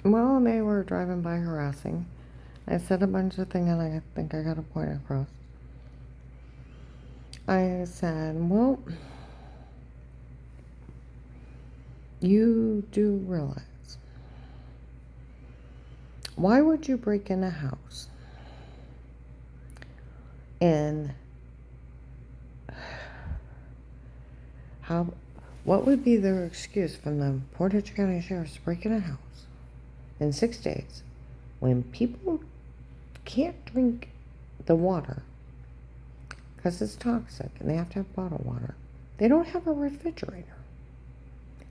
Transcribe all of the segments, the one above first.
Well, they were driving by harassing. I said a bunch of things and I think I got a point across. I said, well, you do realize, why would you break in a house and what would be their excuse from the Portage County Sheriff's to break in a house in 6 days when people can't drink the water because it's toxic and they have to have bottled water? They don't have a refrigerator.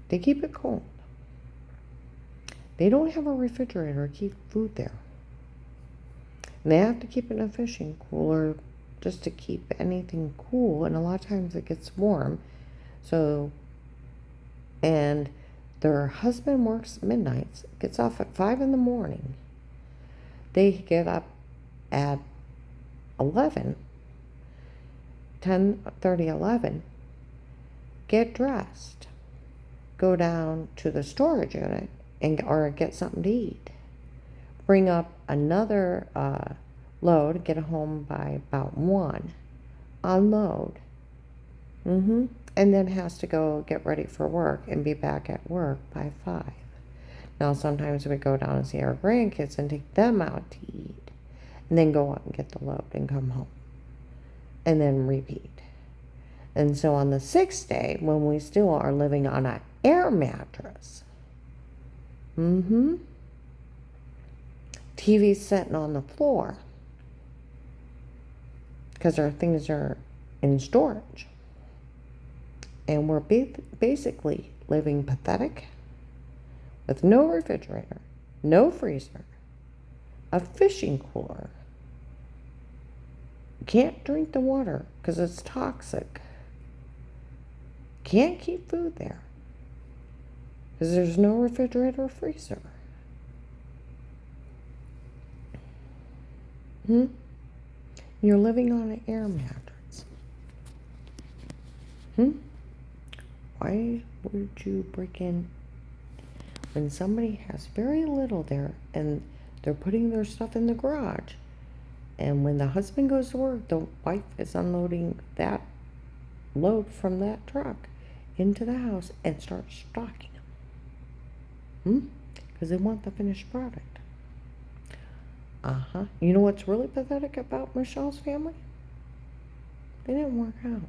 They keep it cold. They don't have a refrigerator to keep food there. And they have to keep it in a fishing cooler just to keep anything cool, and a lot of times it gets warm. So, and their husband works midnights, gets off at 5 in the morning. They get up at 11, 10:30, 11, get dressed, go down to the storage unit or get something to eat, bring up another load, get home by about 1, unload, and then has to go get ready for work and be back at work by 5. Now sometimes we go down and see our grandkids and take them out to eat, and then go out and get the load and come home, and then repeat. And so on the 6th day, when we still are living on an air mattress, TV's sitting on the floor because our things are in storage. And we're basically living pathetic with no refrigerator, no freezer, a fishing cooler. Can't drink the water because it's toxic. Can't keep food there because there's no refrigerator or freezer. You're living on an air mattress. Why would you break in when somebody has very little there and they're putting their stuff in the garage? And when the husband goes to work, the wife is unloading that load from that truck into the house and start stocking them. Because they want the finished product. You know what's really pathetic about Michelle's family? They didn't work out.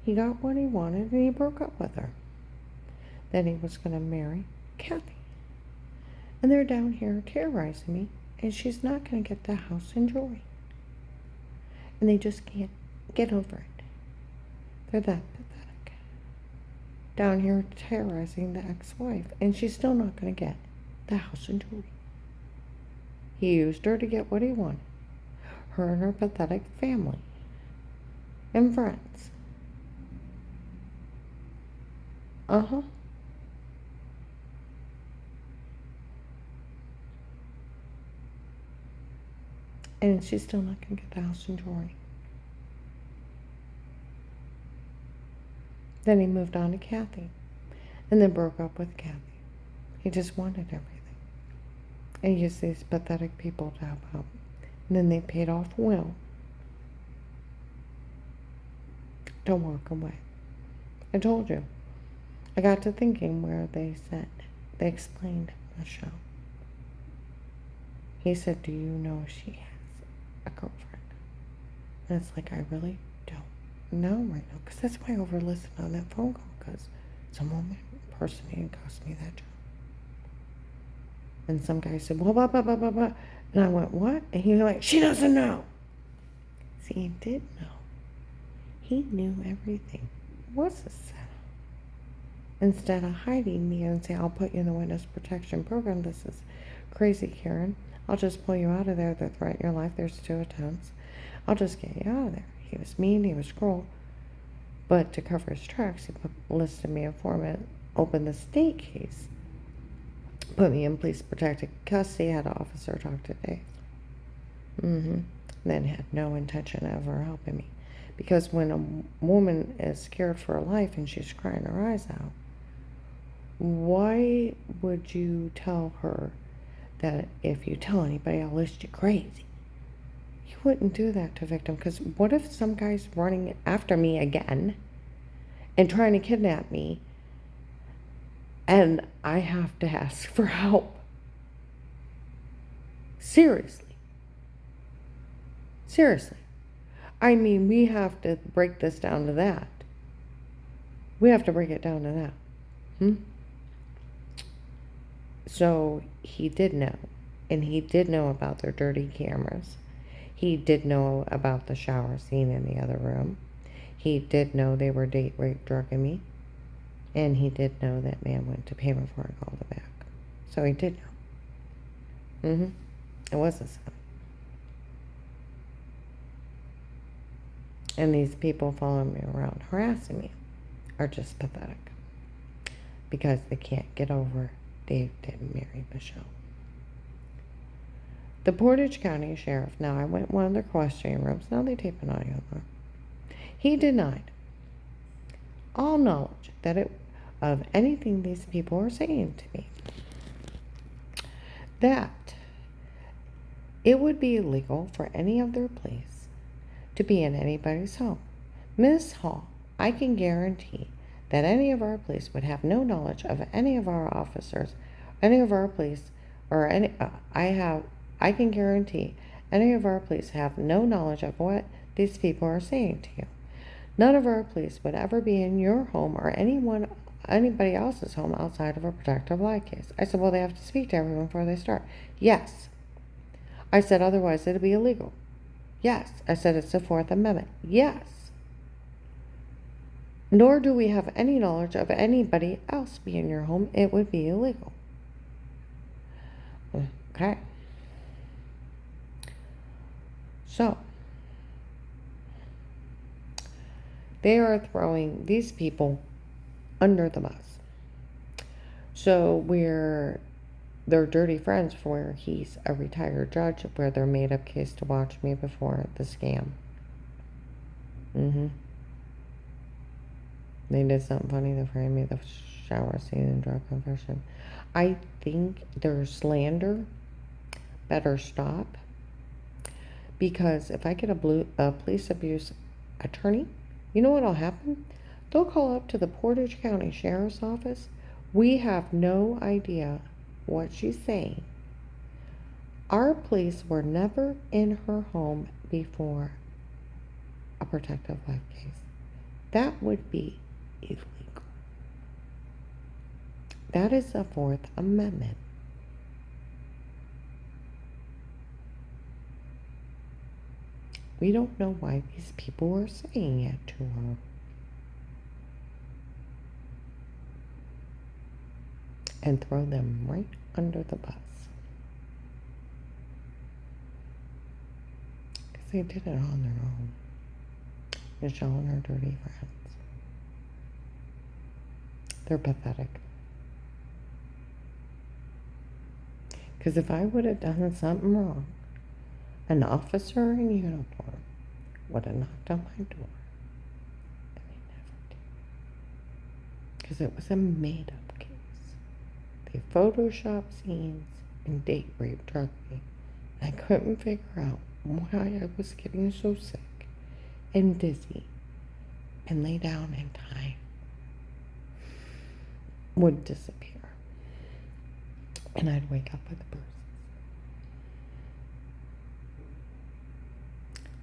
He got what he wanted and he broke up with her. Then he was going to marry Kathy. And they're down here terrorizing me, and she's not going to get the house in joy. And they just can't get over it. They're that pathetic. Down here terrorizing the ex-wife, and she's still not going to get the house in joy. He used her to get what he wanted. Her and her pathetic family and friends. And she's still not going to get the house in joy. Then he moved on to Kathy. And then broke up with Kathy. He just wanted everything. And he used these pathetic people to help out. And then they paid off Will to walk away. I told you. I got to thinking where they explained Michelle. He said, do you know she has a girlfriend? And it's like, I really don't know right now. Because that's why I over-listened on that phone call. Because some woman impersonating cost me that job. And some guy said, well, blah, blah, blah, blah, blah. And I went, what? And he was like, she doesn't know. See, he did know. He knew everything. It was a setup. Instead of hiding me and say, I'll put you in the witness protection program. This is crazy, Karen. I'll just pull you out of there. They'll threaten your life. There's 2 attempts. I'll just get you out of there. He was mean. He was cruel. But to cover his tracks, he listed me informant, opened the state case, put me in police protective custody, had an officer talk to Dave. Then had no intention of ever helping me. Because when a woman is scared for her life and she's crying her eyes out, Why would you tell her that if you tell anybody, I'll list you crazy? You wouldn't do that to a victim, because what if some guy's running after me again and trying to kidnap me and I have to ask for help? Seriously. Seriously. I mean, we have to break this down to that. We have to break it down to that. So he did know. And he did know about their dirty cameras. He did know about the shower scene in the other room. He did know they were date rape drugging me. And he did know that man went to pay before I called it back. So he did know. It was a sign. And these people following me around, harassing me, are just pathetic. Because they can't get over Dave didn't marry Michelle. The Portage County Sheriff, now I went in one of their questioning rooms, now they tape an audio there. He denied all knowledge of anything these people were saying to me. That it would be illegal for any of their police to be in anybody's home. Miss Hall, I can guarantee that any of our police would have no knowledge of any of our officers, any of our police, or any. I can guarantee any of our police have no knowledge of what these people are saying to you. None of our police would ever be in your home or anybody else's home outside of a protective lie case. I said, well, they have to speak to everyone before they start. Yes. I said, otherwise it'd be illegal. Yes. I said, it's the Fourth Amendment. Yes. Nor do we have any knowledge of anybody else being in your home. It would be illegal. Okay. So, they are throwing these people under the bus. So they're dirty friends, where he's a retired judge, where they're made up case to watch me before the scam. They did something funny. They framed me the shower scene and drug confession. I think their slander better stop, because if I get a police abuse attorney, you know what'll happen? They'll call up to the Portage County Sheriff's Office. We have no idea what she's saying. Our police were never in her home before a protective life case. That would be illegal. That is the Fourth Amendment. We don't know why these people were saying it to her. And throw them right under the bus. Because they did it on their own. Michelle and her dirty friends. They're pathetic. Because if I would have done something wrong, an officer in uniform would have knocked on my door. And they never did. Because it was a made-up case. They photoshopped scenes and date rape drug me. I couldn't figure out why I was getting so sick and dizzy and lay down and time would disappear. And I'd wake up with bruises.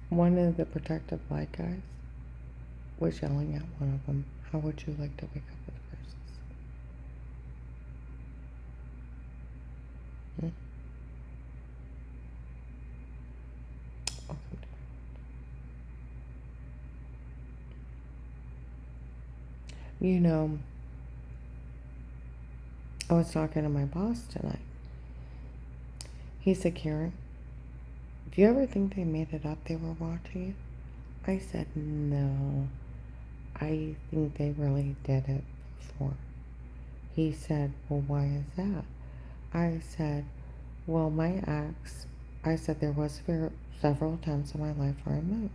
One of the protective light guys was yelling at one of them, how would you like to wake up with bruises? Welcome to my world. You know, I was talking to my boss tonight. He said, Karen, do you ever think they made it up they were watching you? I said, no. I think they really did it before. He said, well, why is that? I said, well, my ex, I said there was several times in my life where I moved.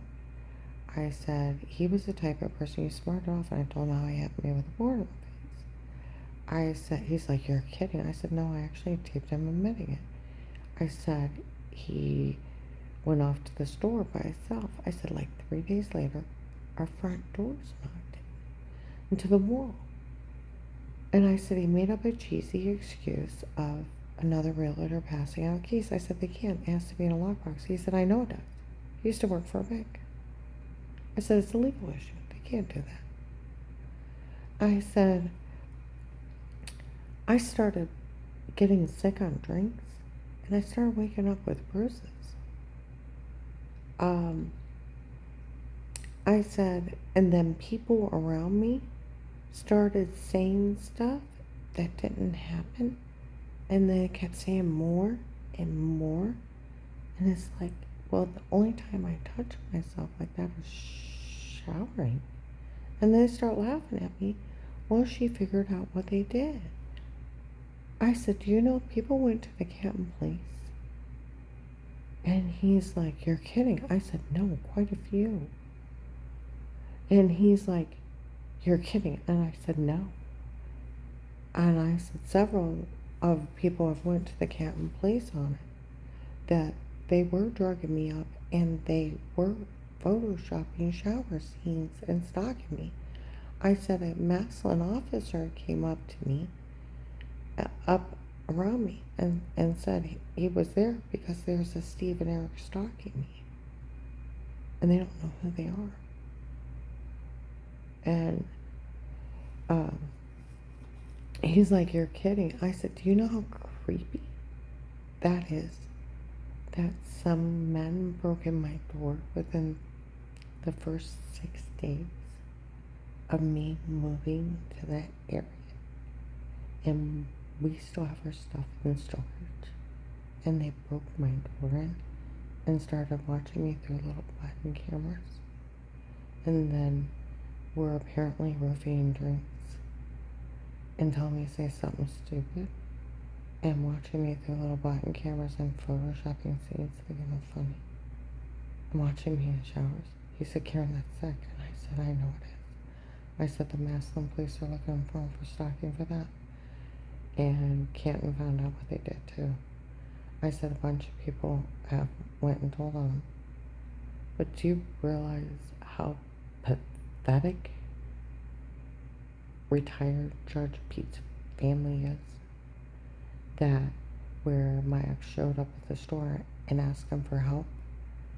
I said, he was the type of person you smarted off, and I told him how he had me with a board on my face. I said, he's like, you're kidding. I said, no, I actually taped him admitting it. I said, he went off to the store by himself. I said, like 3 days later, our front door's knocked into the wall. And I said, he made up a cheesy excuse of another realtor passing out keys. I said, they can't. It has to be in a lockbox. He said, I know it does. He used to work for a bank. I said, it's a legal issue. They can't do that. I said, I started getting sick on drinks, and I started waking up with bruises. I said, and then people around me started saying stuff that didn't happen, and they kept saying more and more, and it's like, well, the only time I touch myself like that is showering. And they start laughing at me. Well, she figured out what they did. I said, do you know people went to the Canton Police? And he's like, you're kidding. I said, no, quite a few. And he's like, you're kidding. And I said, no. And I said, several of people have went to the Canton Police on it, that they were drugging me up and they were photoshopping shower scenes and stalking me. I said, a Maslin officer came up to me, up around me, and said he was there because there's a Steve and Eric stalking me. And they don't know who they are. And he's like, you're kidding. I said, do you know how creepy that is? That some men broke in my door within the first 6 days of me moving to that area. And we still have our stuff in storage. And they broke my door in and started watching me through little button cameras. And then were apparently roofing drinks and telling me to say something stupid and watching me through little button cameras and photoshopping scenes thinking it was funny. And watching me in showers. He said, Karen, that's sick. And I said, I know it is. I said, the Maslin police are looking for him for stalking for that. And Canton found out what they did too. I said a bunch of people went and told on him. But do you realize how pathetic retired Judge Pete's family is? That where my ex showed up at the store and asked him for help,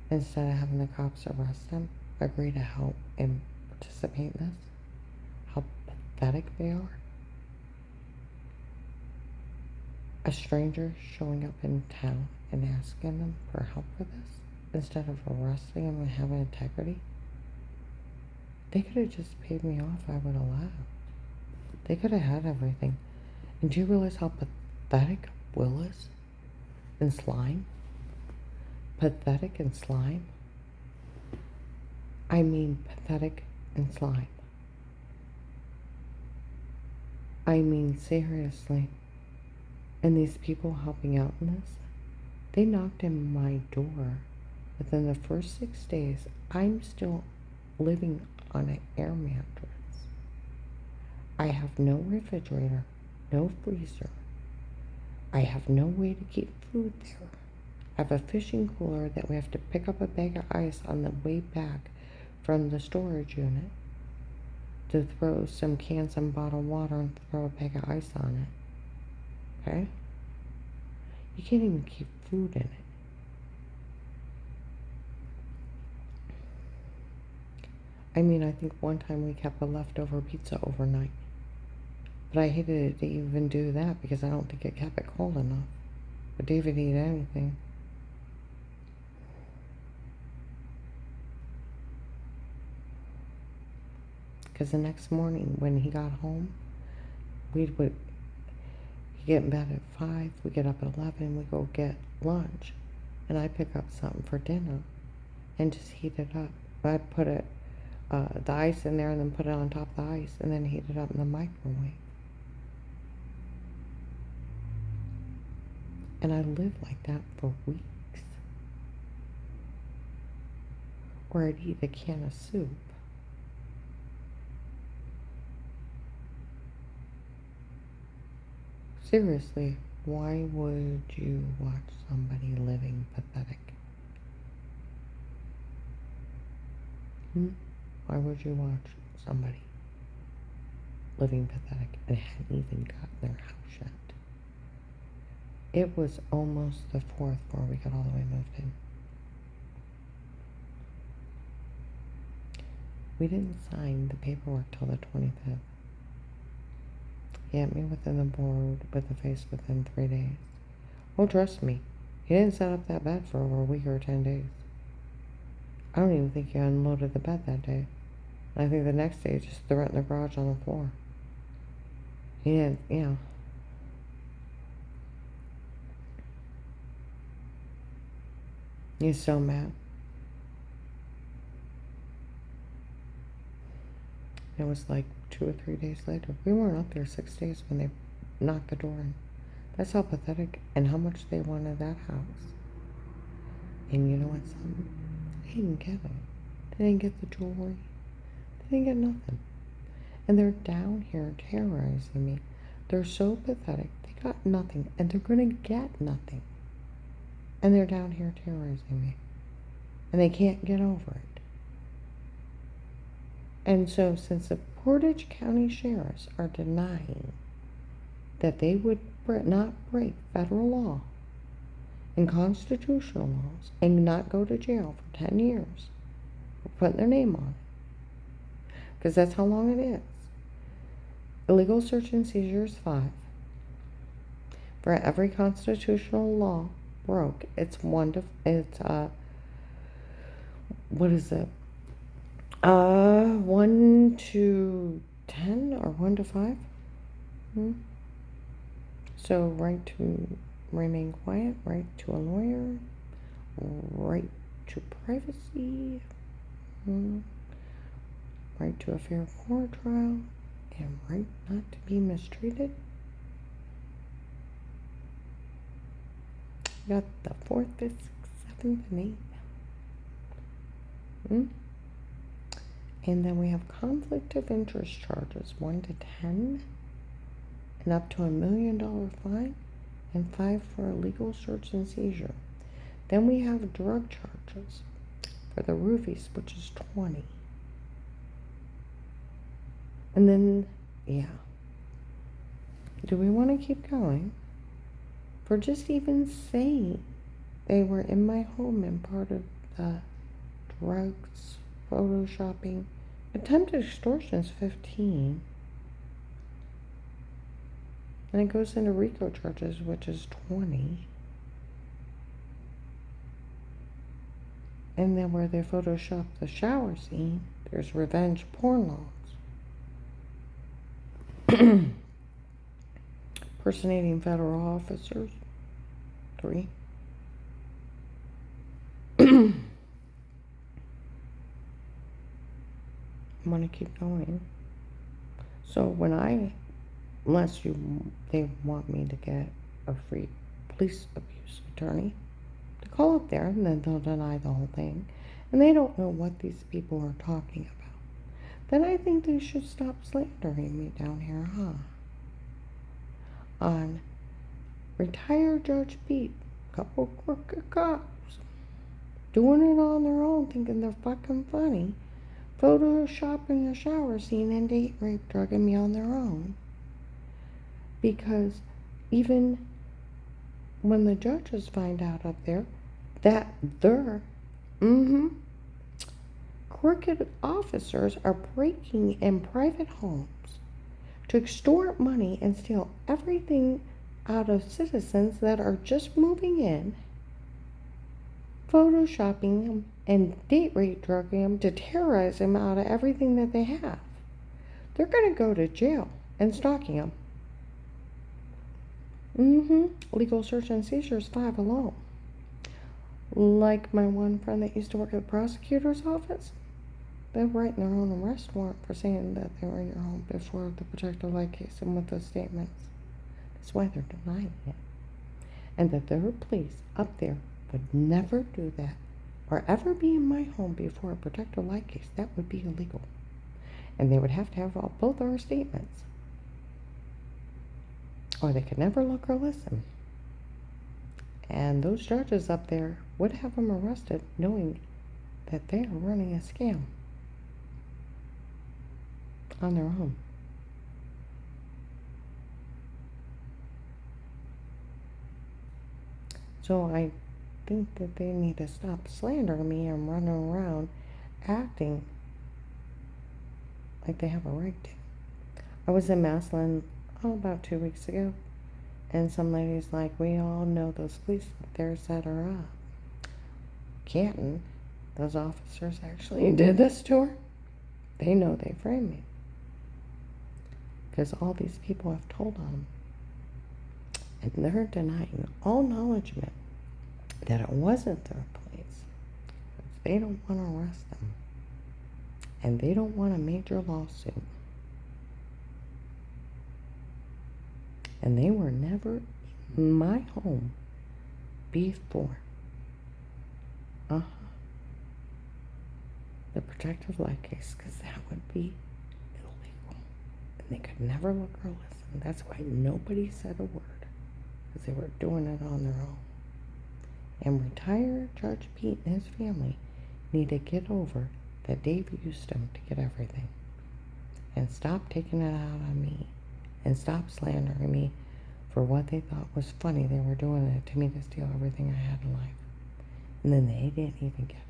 instead of having the cops arrest him, agree to help and participate in this? How pathetic they are. A stranger showing up in town and asking them for help for this, instead of arresting them and having integrity. They could have just paid me off. I would have laughed. They could have had everything. And do you realize how pathetic Will is? And Slime? Pathetic and Slime? I mean pathetic and Slime. I mean seriously. And these people helping out in this, they knocked in my door. Within the first 6 days, I'm still living on an air mattress. I have no refrigerator, no freezer. I have no way to keep food there. I have a fishing cooler that we have to pick up a bag of ice on the way back from the storage unit to throw some cans and bottled water and throw a bag of ice on it. Okay? You can't even keep food in it. I mean, I think one time we kept a leftover pizza overnight. But I hated to even do that because I don't think it kept it cold enough. But David ate anything. Because the next morning when he got home, he'd get in bed at 5, we get up at 11, we go get lunch. And I pick up something for dinner and just heat it up. I put the ice in there and then put it on top of the ice and then heat it up in the microwave. And I lived like that for weeks. Or I'd eat a can of soup. Seriously, why would you watch somebody living pathetic? Why would you watch somebody living pathetic and hadn't even gotten their house yet? It was almost the 4th before we got all the way moved in. We didn't sign the paperwork till the 25th. He had me within the board with the face within 3 days. Oh, trust me, he didn't set up that bed for over a week or 10 days. I don't even think he unloaded the bed that day. I think the next day he just threw it in the garage on the floor. He didn't, He's so mad. It was like 2 or 3 days later. We weren't up there 6 days when they knocked the door in. That's how pathetic and how much they wanted that house. And you know what, son? They didn't get it. They didn't get the jewelry. They didn't get nothing. And they're down here terrorizing me. They're so pathetic. They got nothing. And they're going to get nothing. And they're down here terrorizing me. And they can't get over it. And so since the Portage County Sheriffs are denying that they would not break federal law and constitutional laws and not go to jail for 10 years for putting their name on it, because that's how long it is. Illegal search and seizure is 5. For every constitutional law broke, it's 1 to 10 or 1 to 5. So right to remain quiet, right to a lawyer, right to privacy, right to a fair court trial, and right not to be mistreated. Got the 4th, 5th, 6th, 7th, and 8th. And then we have conflict of interest charges, 1 to 10, and up to $1 million fine, and 5 for illegal search and seizure. Then we have drug charges for the roofies, which is 20. And then, do we want to keep going? For just even saying they were in my home and part of the drugs, photoshopping, attempted extortion is 15. And it goes into RICO charges, which is 20. And then where they Photoshop the shower scene, there's revenge porn laws. Impersonating federal officers, 3. I want to keep going. So unless they want me to get a free police abuse attorney to call up there, and then they'll deny the whole thing, and they don't know what these people are talking about, then I think they should stop slandering me down here, On retired Judge Pete, couple crooked cops, doing it on their own, thinking they're fucking funny, photoshopping a shower scene and date rape drugging me on their own. Because even when the judges find out up there that their crooked officers are breaking in private homes to extort money and steal everything out of citizens that are just moving in, photoshopping them and date rape drugging them to terrorize them out of everything that they have, they're going to go to jail and stalking them. Legal search and seizure is 5 alone. Like my one friend that used to work at the prosecutor's office, they're writing their own arrest warrant for saying that they were in your home before the protective light case and with those statements. That's why they're denying it. And that their police up there would never do that or ever be in my home before a protective light case. That would be illegal. And they would have to have both our statements. or they could never look or listen. And those judges up there would have them arrested knowing that they are running a scam on their own. So I think that they need to stop slandering me and running around acting like they have a right to. I was in Massillon about 2 weeks ago, and some lady's like, we all know those police up there set her up. Canton, those officers actually did this to her. They know they framed me. Because all these people have told on them. And they're denying all acknowledgement that it wasn't their place. They don't want to arrest them. And they don't want a major lawsuit. And they were never in my home before. The protective light case, because that would be illegal. And they could never look or listen. That's why nobody said a word. Because they were doing it on their own. And retired Judge Pete and his family need to get over that Dave used them to get everything. And stop taking it out on me. And stop slandering me for what they thought was funny. They were doing it to me to steal everything I had in life. And then they didn't even get it.